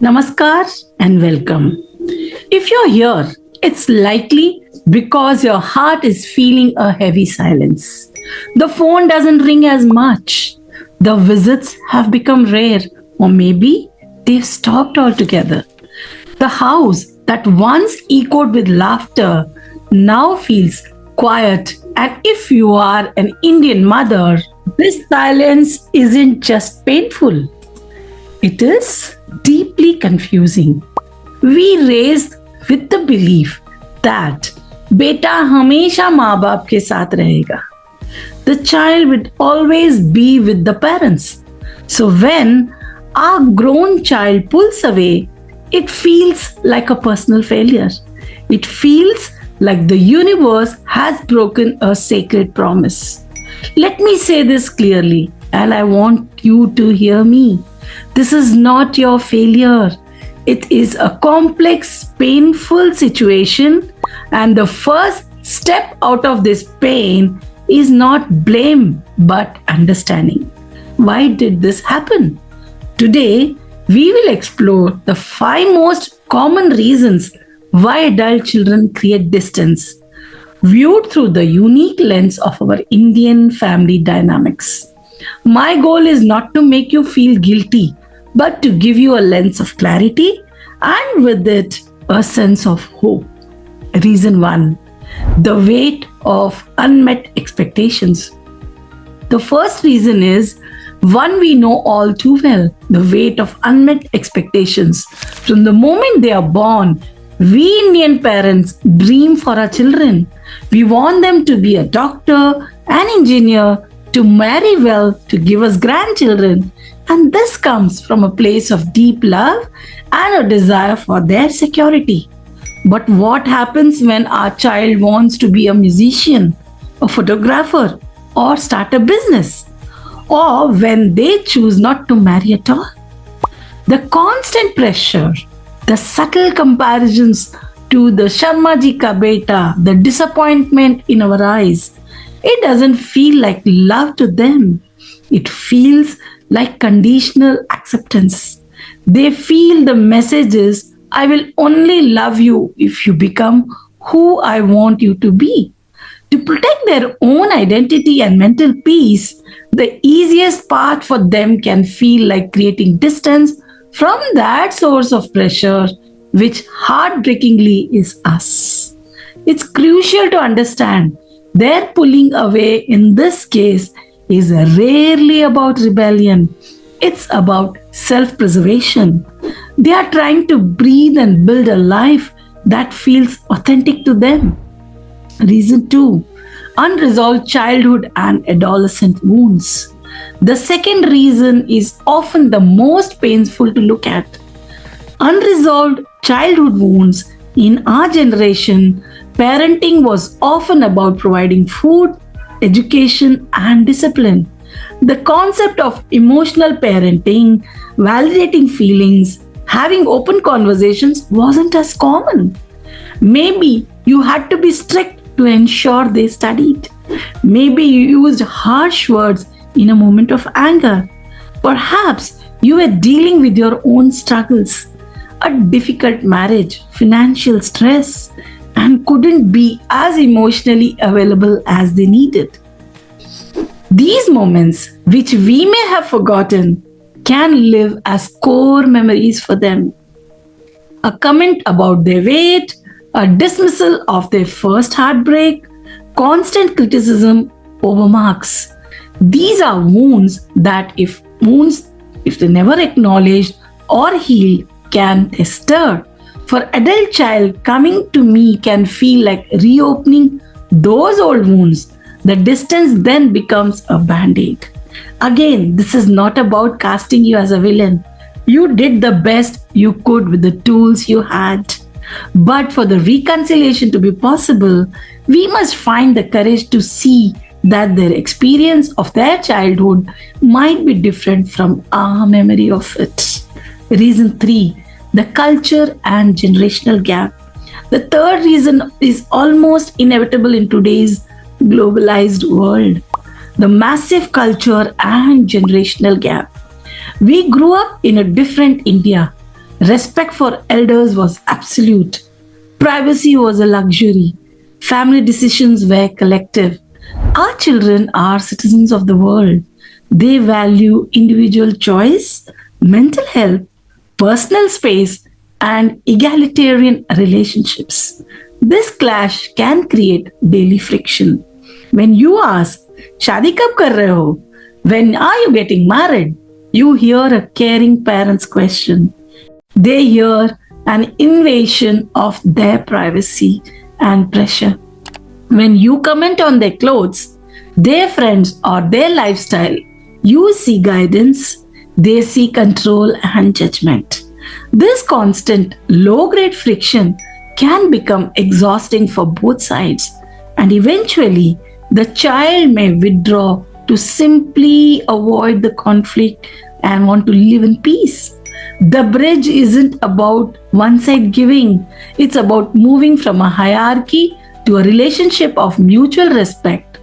Namaskar and welcome. If you're here, it's likely because your heart is feeling a heavy silence. The phone doesn't ring as much. The visits have become rare, or maybe they've stopped altogether. The house that once echoed with laughter now feels quiet. And if you are an Indian mother, this silence isn't just painful, it is deeply confusing. We raised with the belief that बेटा हमेशा माँ बाप के साथ रहेगा. The child would always be with the parents. So when our grown child pulls away, it feels like a personal failure. It feels like the universe has broken a sacred promise. Let me say this clearly, and I want you to hear me. This is not your failure. It is a complex, painful situation, and the first step out of this pain is not blame but understanding. Why did this happen? Today, we will explore the 5 most common reasons why adult children create distance, viewed through the unique lens of our Indian family dynamics. My goal is not to make you feel guilty, but to give you a lens of clarity and with it a sense of hope. Reason 1: the weight of unmet expectations. The first reason is one we know all too well: the weight of unmet expectations. From the moment they are born, we Indian parents dream for our children. We want them to be a doctor, an engineer, to marry well, to give us grandchildren. And this comes from a place of deep love and a desire for their security. But what happens when our child wants to be a musician, a photographer, or start a business? Or when they choose not to marry at all? The constant pressure, the subtle comparisons to the Sharma ji ka beta, the disappointment in our eyes, it doesn't feel like love to them. It feels like conditional acceptance. They feel the messages: I will only love you if you become who I want you to be. To protect their own identity and mental peace, the easiest path for them can feel like creating distance from that source of pressure, which heartbreakingly is us. It's crucial to understand their pulling away in this case is rarely about rebellion. It's about self preservation. They are trying to breathe and build a life that feels authentic to them. Reason 2: unresolved childhood and adolescent wounds. The second reason is often the most painful to look at. Unresolved childhood wounds. In our generation, parenting was often about providing food, education, and discipline. The concept of emotional parenting, validating feelings, having open conversations wasn't as common. Maybe you had to be strict to ensure they studied. Maybe you used harsh words in a moment of anger. Perhaps you were dealing with your own struggles, a difficult marriage, financial stress, and couldn't be as emotionally available as they needed. These moments, which we may have forgotten, can live as core memories for them. A comment about their weight, a dismissal of their first heartbreak, constant criticism over marks. These are wounds, if they never acknowledged or healed, can stir. For adult child, coming to me can feel like reopening those old wounds. The distance then becomes a band-aid. Again, this is not about casting you as a villain. You did the best you could with the tools you had. But for the reconciliation to be possible, we must find the courage to see that their experience of their childhood might be different from our memory of it. Reason 3: the culture and generational gap. The third reason is almost inevitable in today's globalized world: the massive culture and generational gap. We grew up in a different India, Respect for elders was absolute. Privacy was a luxury. Family decisions were collective. Our children are citizens of the world. They value individual choice, mental health, personal space, and egalitarian relationships. This clash can create daily friction. When you ask, Shadi kab kar rahe ho? When are you getting married? You hear a caring parent's question. They hear an invasion of their privacy and pressure. When you comment on their clothes, their friends, or their lifestyle, you see guidance, they see control and judgment. This constant low grade friction can become exhausting for both sides, and eventually, the child may withdraw to simply avoid the conflict and want to live in peace. The bridge isn't about one side giving, it's about moving from a hierarchy to a relationship of mutual respect.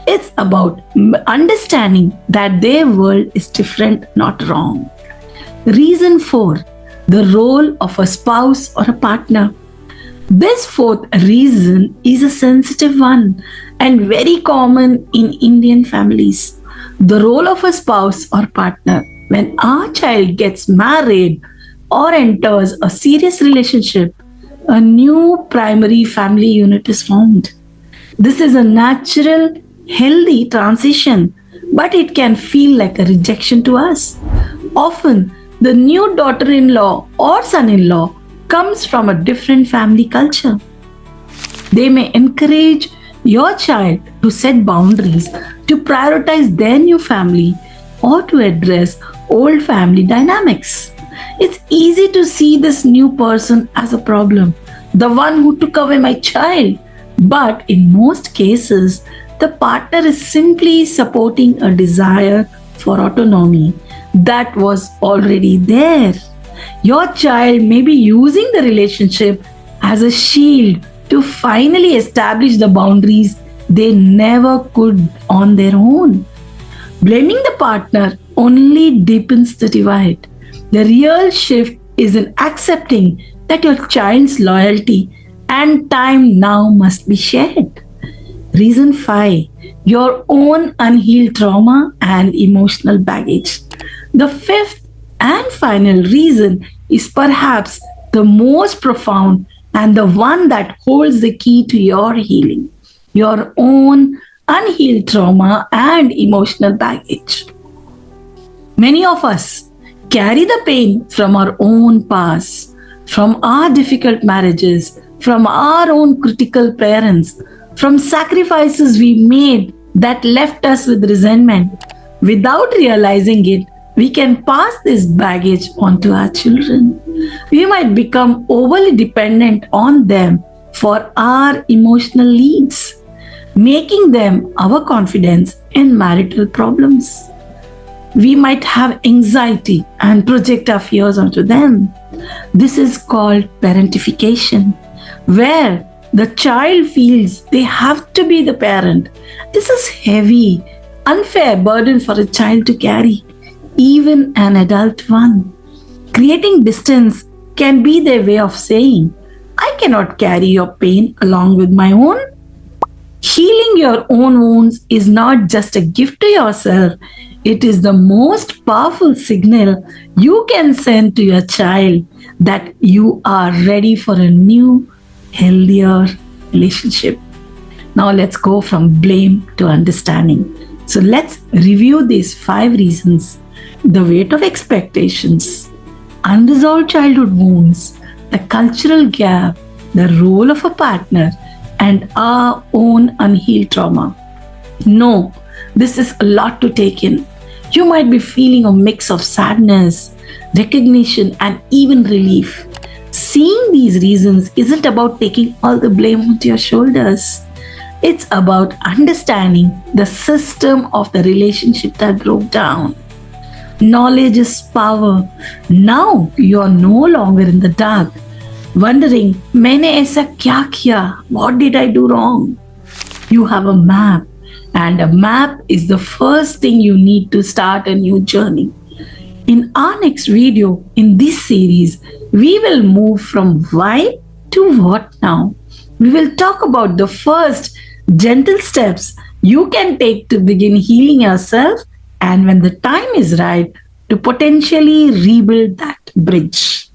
It's about understanding that their world is different, not wrong. Reason 4, the role of a spouse or a partner. This fourth reason is a sensitive one and very common in Indian families. The role of a spouse or partner. When our child gets married or enters a serious relationship, a new primary family unit is formed. This is a natural, healthy transition, but it can feel like a rejection to us. Often, the new daughter in law or son in law comes from a different family culture. They may encourage your child to set boundaries, to prioritize their new family, or to address old family dynamics. It's easy to see this new person as a problem, the one who took away my child. But in most cases, the partner is simply supporting a desire for autonomy that was already there. Your child may be using the relationship as a shield to finally establish the boundaries they never could on their own. Blaming the partner only deepens the divide. The real shift is in accepting that your child's loyalty and time now must be shared. Reason 5, your own unhealed trauma and emotional baggage. The fifth and final reason is perhaps the most profound and the one that holds the key to your healing. Your own unhealed trauma and emotional baggage. Many of us carry the pain from our own past, from our difficult marriages, from our own critical parents, from sacrifices we made that left us with resentment. Without realizing it, we can pass this baggage on to our children. We might become overly dependent on them for our emotional needs, making them our confidence in marital problems. We might have anxiety and project our fears onto them. This is called parentification, where the child feels they have to be the parent. This is heavy, unfair burden for a child to carry, even an adult one. Creating distance can be their way of saying, I cannot carry your pain along with my own. Healing your own wounds is not just a gift to yourself, it is the most powerful signal you can send to your child that you are ready for a new, healthier relationship. Now let's go from blame to understanding. So let's review these 5 reasons: the weight of expectations, unresolved childhood wounds, the cultural gap, the role of a partner, and our own unhealed trauma. No, this is a lot to take in. You might be feeling a mix of sadness, recognition, and even relief. Seeing these reasons isn't about taking all the blame onto your shoulders. It's about understanding the system of the relationship that broke down. Knowledge is power. Now you are no longer in the dark, wondering, मैंने ऐसा क्या किया? What did I do wrong? You have a map, and a map is the first thing you need to start a new journey. In our next video in this series, we will move from why to what now. We will talk about the first gentle steps you can take to begin healing yourself, and when the time is right, to potentially rebuild that bridge.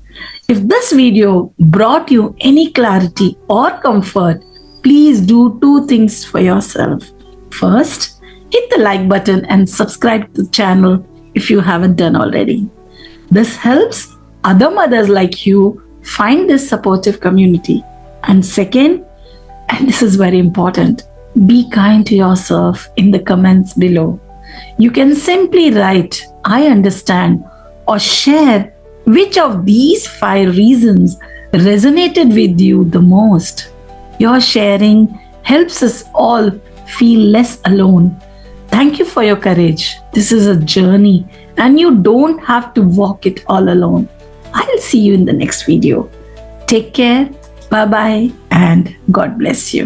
If this video brought you any clarity or comfort, please do two things for yourself. First, hit the like button and subscribe to the channel if you haven't done already. This helps other mothers like you find this supportive community. And second, and this is very important, be kind to yourself in the comments below. You can simply write, I understand, or share which of these 5 reasons resonated with you the most. Your sharing helps us all feel less alone. Thank you for your courage. This is a journey and you don't have to walk it all alone. I'll see you in the next video. Take care, bye bye, and God bless you.